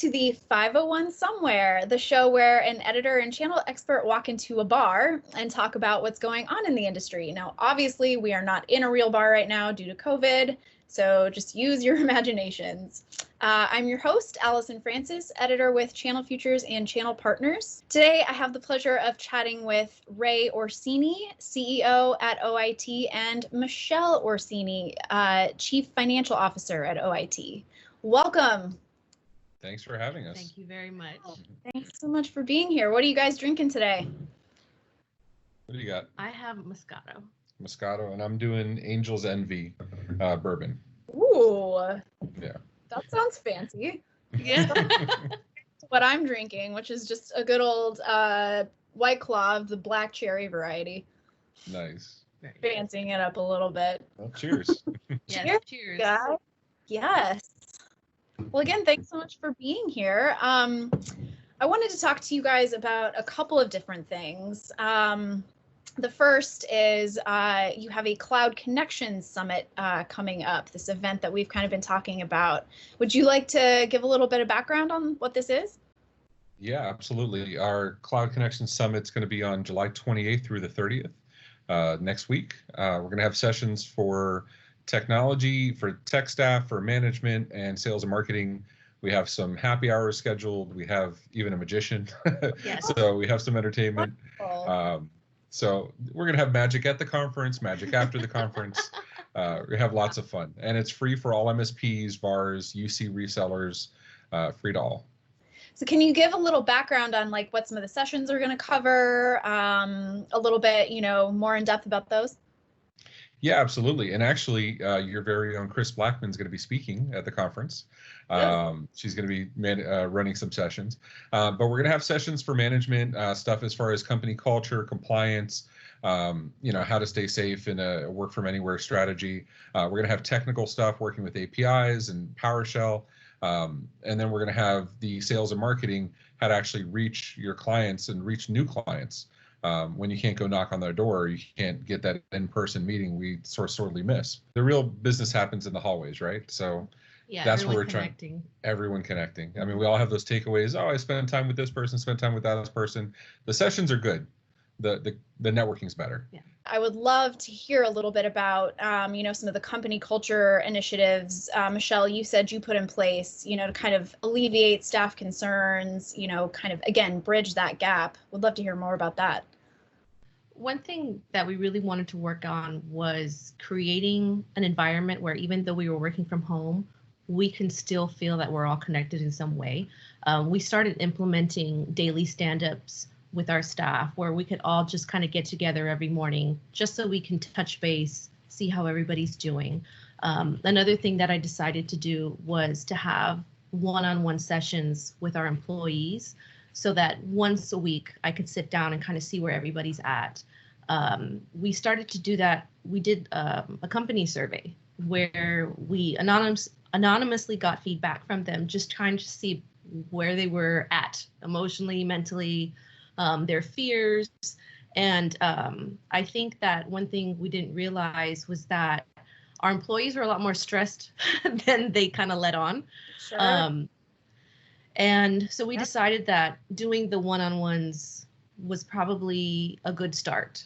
to the 501 Somewhere, the show where an editor and channel expert walk into a bar and talk about what's going on in the industry. Now, obviously, we are not in a real bar right now due to COVID, so just use your imaginations. I'm your host, Allison Francis, editor with Channel Futures and Channel Partners. Today, I have the pleasure of chatting with Ray Orsini, CEO at OIT, and Michelle Orsini, Chief Financial Officer at OIT. Welcome. Thanks for having us. Thank you very much. Thanks so much for being here. What are you guys drinking today? What do you got? I have Moscato. Moscato, and I'm doing Angel's Envy bourbon. Ooh. Yeah. That sounds fancy. Yeah. What I'm drinking, which is just a good old White Claw of the black cherry variety. Nice. Fancying it up a little bit. Well, cheers. Yes, cheers. Guys. Yes. Well, again, thanks so much for being here. I wanted to talk to you guys about a couple of different things. The first is you have a Cloud Connections Summit coming up, this event that we've kind of been talking about. Would you like to give a little bit of background on what this is? Yeah, absolutely. Our Cloud Connections Summit is going to be on July 28th through the 30th next week. We're going to have sessions for technology, for tech staff, for management, and sales and marketing. We have some happy hours scheduled. We have even a magician. Yes. So we have some entertainment. Wonderful. So we're going to have magic at the conference, magic after the conference. We have lots of fun. And it's free for all MSPs, VARs, UC resellers, free to all. So can you give a little background on like what some of the sessions are going to cover, a little bit, more in depth about those? Yeah, absolutely. And actually, your very own Chris Blackman's going to be speaking at the conference. She's going to be running some sessions. But we're going to have sessions for management, stuff as far as company culture, compliance, how to stay safe in a work from anywhere strategy. We're going to have technical stuff working with APIs and PowerShell. And then we're going to have the sales and marketing, how to actually reach your clients and reach new clients. When you can't go knock on their door, you can't get that in-person meeting we sorely miss. The real business happens in the hallways, right? So Yeah, that's where we're connecting. trying. Everyone connecting. I mean, we all have those takeaways. Oh, I spent time with this person, spent time with that person. The sessions are good. The networking's better. Yeah. I would love to hear a little bit about, some of the company culture initiatives, Michelle, you said you put in place, to kind of alleviate staff concerns, kind of, again, bridge that gap. Would love to hear more about that. One thing that we really wanted to work on was creating an environment where even though we were working from home, we can still feel that we're all connected in some way. We started implementing daily stand-ups with our staff where we could all just kind of get together every morning just so we can touch base, see how everybody's doing. Another thing that I decided to do was to have one-on-one sessions with our employees so that once a week I could sit down and kind of see where everybody's at. We started to do that. We did a company survey where we anonymously got feedback from them, just trying to see where they were at emotionally, mentally, their fears. And I think that one thing we didn't realize was that our employees were a lot more stressed than they kind of let on. Sure. And so we decided that doing the one-on-ones was probably a good start.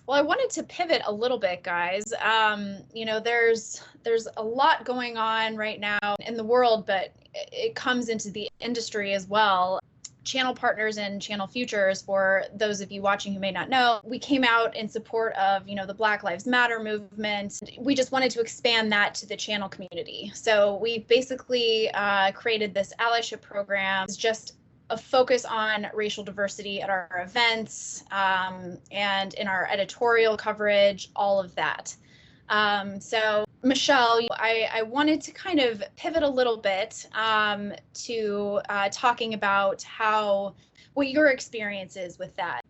Well, I wanted to pivot a little bit, guys. There's a lot going on right now in the world, but it comes into the industry as well. Channel Partners and Channel Futures, for those of you watching who may not know, we came out in support of, the Black Lives Matter movement. We just wanted to expand that to the channel community. So we basically created this allyship program. It's just a focus on racial diversity at our events and in our editorial coverage, all of that. So Michelle, I wanted to kind of pivot a little bit to talking about what your experience is with that.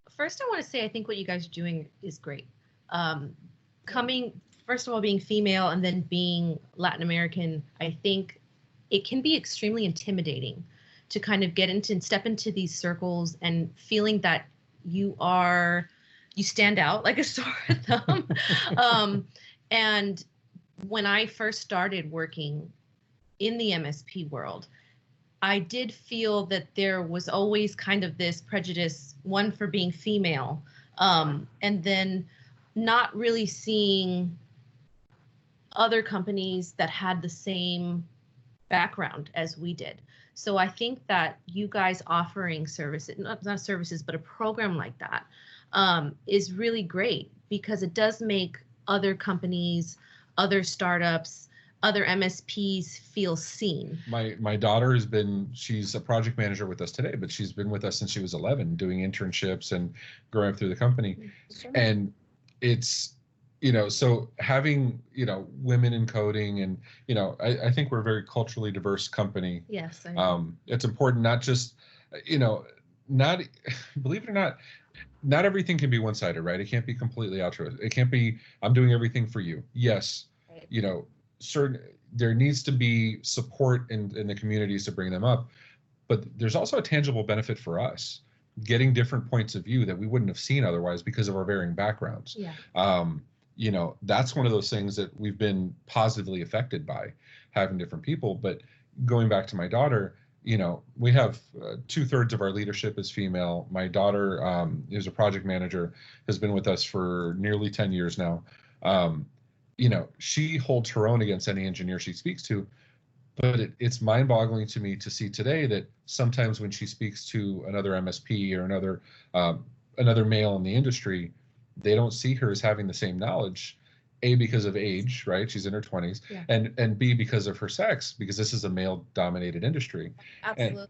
First, I want to say I think what you guys are doing is great. First of all, being female and then being Latin American, I think it can be extremely intimidating to kind of step into these circles and feeling that you stand out like a sore thumb. And when I first started working, in the MSP world, I did feel that there was always kind of this prejudice, one for being female, and then not really seeing other companies that had the same background as we did. So I think that you guys offering services, not services, but a program like that is really great, because it does make other companies, other startups, other MSPs feel seen. My daughter she's a project manager with us today, but she's been with us since she was 11, doing internships and growing up through the company. Sure. And it's, so having, women in coding, and, I think we're a very culturally diverse company. Yes. It's important, not just, not, believe it or not, not everything can be one-sided, right? It can't be completely altruistic. It can't be, I'm doing everything for you. Yes. Right. There needs to be support in the communities to bring them up, but there's also a tangible benefit for us, getting different points of view that we wouldn't have seen otherwise because of our varying backgrounds. Yeah. That's one of those things that we've been positively affected by, having different people. But going back to my daughter, we have 2/3 of our leadership is female. My daughter is a project manager, has been with us for nearly 10 years now. She holds her own against any engineer she speaks to, but it's mind-boggling to me to see today that sometimes when she speaks to another MSP or another male in the industry, they don't see her as having the same knowledge, A, because of age, right? She's in her 20s, yeah. and B, because of her sex, because this is a male-dominated industry. Absolutely.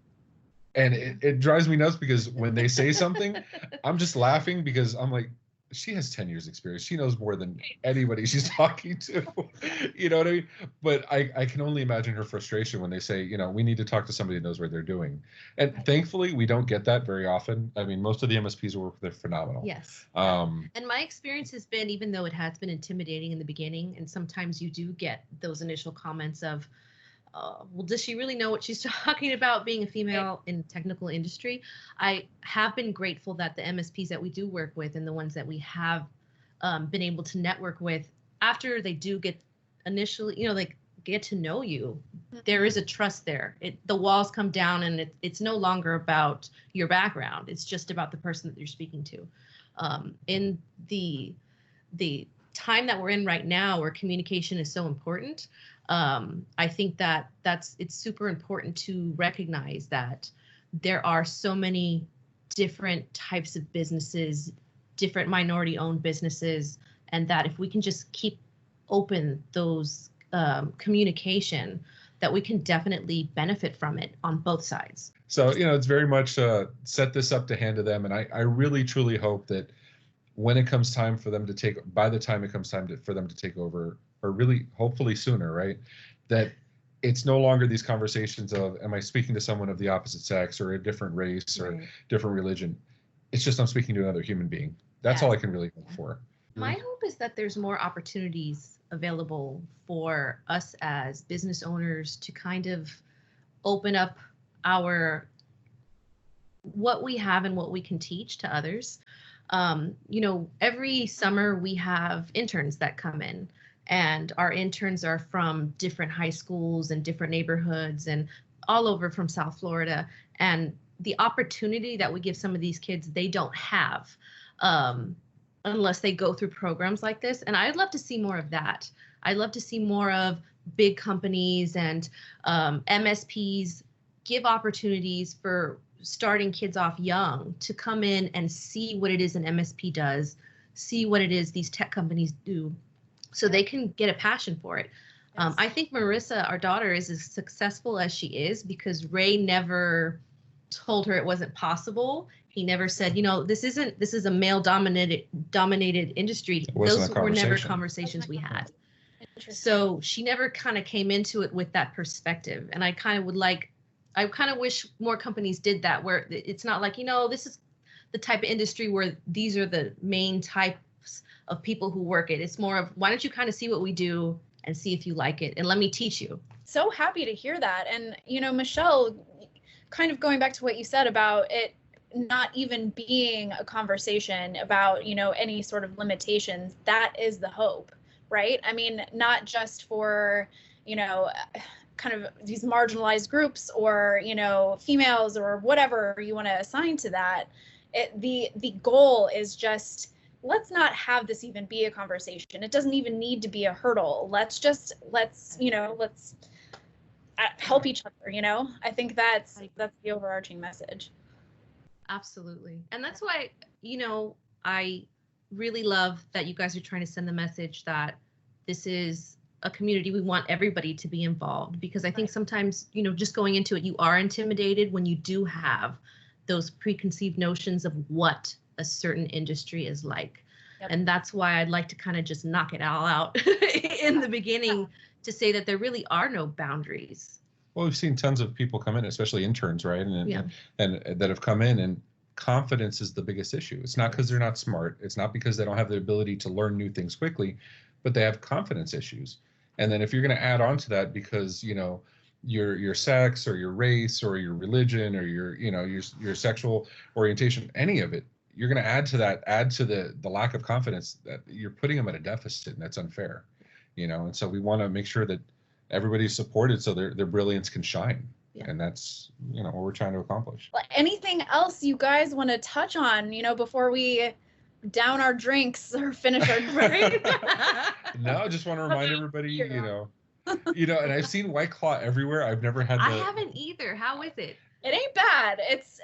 And it drives me nuts, because when they say something, I'm just laughing, because I'm like, she has 10 years experience. She knows more than anybody she's talking to. You know what I mean? But I can only imagine her frustration when they say, we need to talk to somebody that knows what they're doing. And thankfully, we don't get that very often. I mean, most of the MSPs we work with are phenomenal. Yes. And my experience has been, even though it has been intimidating in the beginning, and sometimes you do get those initial comments of, well, does she really know what she's talking about, being a female in technical industry? I have been grateful that the MSPs that we do work with, and the ones that we have been able to network with, after they do get initially, like get to know you, there is a trust there. The walls come down, and it's no longer about your background. It's just about the person that you're speaking to. In the time that we're in right now, where communication is so important, I think that it's super important to recognize that there are so many different types of businesses, different minority-owned businesses, and that if we can just keep open those communication, that we can definitely benefit from it on both sides. So, it's very much set this up to hand to them, and I really truly hope that when it comes time for them to by the time it comes time for them to take over, or really hopefully sooner, right, that it's no longer these conversations of, am I speaking to someone of the opposite sex or a different race or different religion? It's just, I'm speaking to another human being. That's all I can really hope for. My hope is that there's more opportunities available for us as business owners to kind of open up what we have and what we can teach to others. Every summer we have interns that come in, and our interns are from different high schools and different neighborhoods and all over from South Florida. And the opportunity that we give some of these kids, they don't have unless they go through programs like this. And I'd love to see more of that. I'd love to see more of big companies and MSPs give opportunities for starting kids off young to come in and see what it is an MSP does, see what it is these tech companies do, so they can get a passion for it. Yes. I think Marissa, our daughter, is as successful as she is because Ray never told her it wasn't possible. He never said, this is a male dominated industry. Those were never conversations we had. So she never kind of came into it with that perspective. And I kind of wish more companies did that, where it's not like, this is the type of industry where these are the main types of people who work it. It's more of, why don't you kind of see what we do and see if you like it, and let me teach you. So happy to hear that. And, Michelle, kind of going back to what you said about it not even being a conversation about, any sort of limitations, that is the hope, right? I mean, not just for, kind of these marginalized groups, or, you know, females, or whatever you want to assign to that. The goal is just, let's not have this even be a conversation. It doesn't even need to be a hurdle. Let's help each other, you know. I think that's the overarching message. Absolutely. And that's why, you know, I really love that you guys are trying to send the message that this is a community. We want everybody to be involved, because I think sometimes, you know, just going into it, you are intimidated when you do have those preconceived notions of what a certain industry is like. Yep. And that's why I'd like to kind of just knock it all out in the beginning, to say that there really are no boundaries. Well, we've seen tons of people come in, especially interns, right? And that have come in, and confidence is the biggest issue. It's not because they're not smart. It's not because they don't have the ability to learn new things quickly, but they have confidence issues. And then if you're going to add on to that because, you know, your sex or your race or your religion or your sexual orientation, any of it, you're going to add to the lack of confidence, that you're putting them at a deficit, and that's unfair, you know. And so we want to make sure that everybody's supported so their brilliance can shine. Yeah. And that's, you know, what we're trying to accomplish. Anything else you guys want to touch on, you know, before we down our drinks or finish our drink? No, I just want to remind everybody, you know, and I've seen White Claw everywhere. I've never had I haven't either. How is it? It ain't bad. It's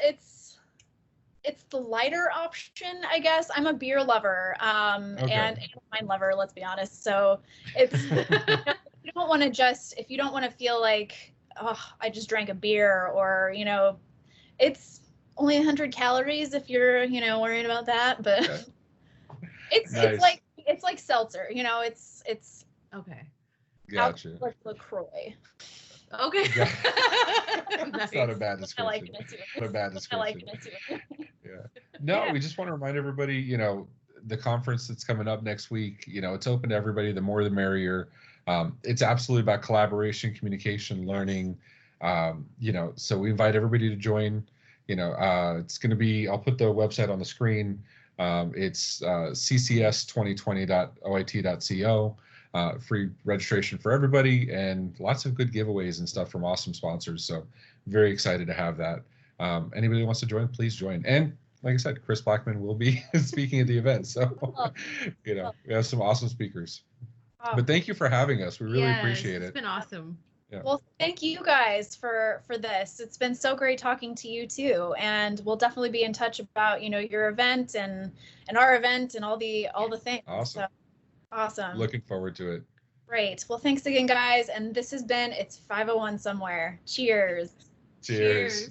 the lighter option, I guess. I'm a beer lover, and a wine lover, let's be honest. So it's, you don't want to if you don't want to feel like, oh, I just drank a beer, or, you know, it's only 100 calories if you're, you know, worried about that, but okay. it's like seltzer, you know, it's okay. Gotcha. Like LaCroix. Okay. Yeah. Nice. It's not a bad description. Not a bad description. I like it too. Yeah. No, we just want to remind everybody, you know, the conference that's coming up next week, you know, it's open to everybody. The more the merrier. It's absolutely about collaboration, communication, learning, you know, so we invite everybody to join. You know, it's going to be, I'll put the website on the screen. It's ccs2020.oit.co. Free registration for everybody, and lots of good giveaways and stuff from awesome sponsors. So very excited to have that. Anybody who wants to join, please join. And like I said, Chris Blackman will be speaking at the event. So, you know, we have some awesome speakers. But thank you for having us. We really appreciate it. It's been awesome. Yeah. Well, thank you guys for this. It's been so great talking to you too, and we'll definitely be in touch about, you know, your event and our event and all the things. Awesome. So, awesome. Looking forward to it. Great. Well, thanks again, guys. And this has been It's 501 Somewhere. Cheers. Cheers.